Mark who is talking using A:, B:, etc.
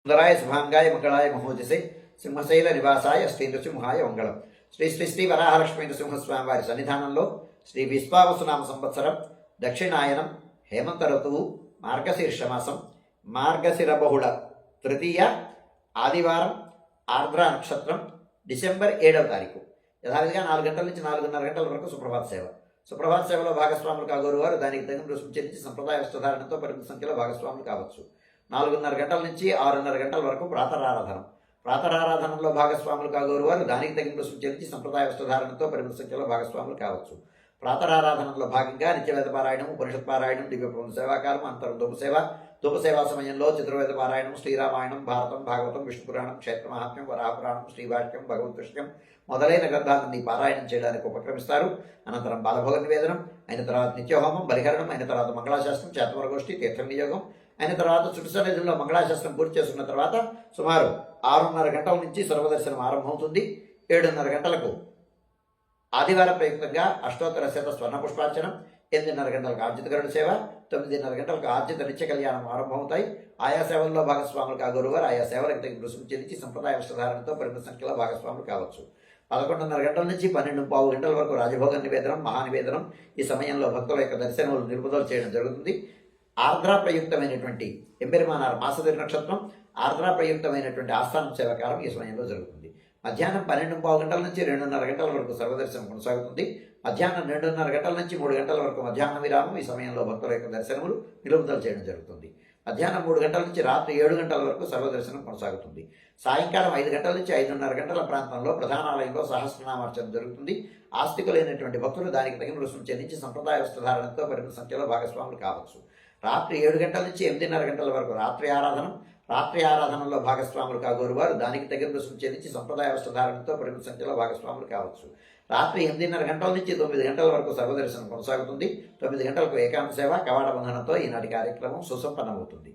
A: సుందరాయ శుభాంగాయ మంగళాయ మహోజసే సింహశైల నివాసాయ శ్రీ నృసింహాయ మంగళం. శ్రీ శ్రీ శ్రీ వరాహలక్ష్మీ నృసింహస్వామి వారి సన్నిధానంలో శ్రీ విశ్వావసునామ సంవత్సరం దక్షిణాయనం హేమంత ఋతువు మార్గశీర్షమాసం మార్గశిర బహుళ తృతీయ ఆదివారం ఆర్ద్ర నక్షత్రం డిసెంబర్ 7వ తారీఖు యథావిధిగా 4 గంటల నుంచి 4:30 గంటల వరకు సుప్రభాత సేవ. సుప్రభాత సేవలో భాగస్వాములు కాగోరు వారు దానికి తగిన రుసుము చెల్లించి సంప్రదాయ వస్త్రధారణతో పరిమిత సంఖ్యలో భాగస్వాములు కావచ్చు. 4:30 గంటల నుంచి 6:30 గంటల వరకు ప్రాతరారాధనం. ప్రాతరారాధనలో భాగస్వాములు కాగోరు వారు దానికి తగిన రుసుము చెల్లించి సంప్రదాయ వస్త్రధారణతో పరిమిత సంఖ్యలో భాగస్వాములు కావచ్చు. ప్రాతరారాధనలో భాగంగా నిత్యవేద పారాయణం, ఉపనిషత్ పారాయణం, దివ్యప్రబంధ సేవాకాలం, అంతరం ధూపసేవా సమయంలో చతుర్వేద పారాయణం, శ్రీరామాయణం, భారతం, భాగవతం, విష్ణుపురాణం, క్షేత్ర మహాత్మ్యం, వరాహపురాణం, శ్రీవాక్యం, భగవద్గీతం మొదలైన గ్రంథాలని పారాయణం చేయడానికి ఉపక్రమిస్తారు. అనంతరం బాలభోగ నివేదనం అయిన తర్వాత నిత్యహోమం, బలిహరణం అయిన తర్వాత మంగళాశాస్త్రం, చేతవరగోష్ఠి, తీర్థ వినియోగం అయిన తర్వాత చుట్టు సన్నిధిలో మంగళాశాస్త్రం పూర్తి చేసుకున్న తర్వాత సుమారు 6:30 గంటల నుంచి సర్వదర్శనం ఆరంభమవుతుంది. 7:30 గంటలకు ఆదివారం ప్రయుక్తంగా అష్టోత్తర శత స్వర్ణ పుష్పార్చనం, 8:30 గంటలకు ఆర్జిత గరుడ సేవ, 9:30 గంటలకు ఆర్జిత నిత్య కళ్యాణం ఆరంభమవుతాయి. ఆయా సేవల్లో భాగస్వాములు కాగోరు వారు ఆయా సేవలకు తగిన రుసుము చెల్లించి సంప్రదాయ వస్త్రధారణతో పరిమిత సంఖ్యలో భాగస్వాములు కావచ్చు. 11:30 గంటల నుంచి 12:15 గంటల వరకు రాజభోగ నివేదనం, మహానివేదనం. ఈ సమయంలో భక్తుల యొక్క దర్శనములు నిలుపుదల చేయడం జరుగుతుంది. ఆర్ద్ర ప్రయుక్తమైనటువంటి ఎంబెరిమానార్ మాసదిరి నక్షత్రం, ఆర్ద్ర ప్రయుక్తమైనటువంటి ఆస్థానం సేవకాలం ఈ సమయంలో జరుగుతుంది. మధ్యాహ్నం 12:15 గంటల నుంచి 2:30 గంటల వరకు సర్వదర్శనం కొనసాగుతుంది. మధ్యాహ్నం 2:30 గంటల నుంచి 3 గంటల వరకు మధ్యాహ్న విరామం. ఈ సమయంలో భక్తుల యొక్క దర్శనములు నిలుపుదల చేయడం జరుగుతుంది. మధ్యాహ్నం 3 గంటల నుంచి రాత్రి 7 గంటల వరకు సర్వదర్శనం కొనసాగుతుంది. సాయంకాలం 5 గంటల నుంచి 5:30 గంటల ప్రాంతంలో ప్రధానాలయంలో సహస్రనామార్చన జరుగుతుంది. ఆస్తికులైనటువంటి భక్తులు దానికి తగిన రుసుము చెల్లించి సంప్రదాయ వస్త్రధారణతో పరిమిత సంఖ్యలో భాగస్వాములు కావచ్చు. రాత్రి 7 గంటల నుంచి 8:30 గంటల వరకు రాత్రి ఆరాధనం. రాత్రి ఆరాధనలో భాగస్వాములు కాగోరు వారు దానికి తగిన రుసుము చెల్లించి సంప్రదాయ వస్త్రధారణతో పరిమిత సంఖ్యలో భాగస్వాములు కావచ్చు. రాత్రి 8:30 గంటల నుంచి 9 గంటల వరకు సర్వదర్శనం కొనసాగుతుంది. 9 గంటలకు ఏకాంత సేవ, కవాట బంధనంతో ఈనాటి కార్యక్రమం సుసంపన్నమవుతుంది.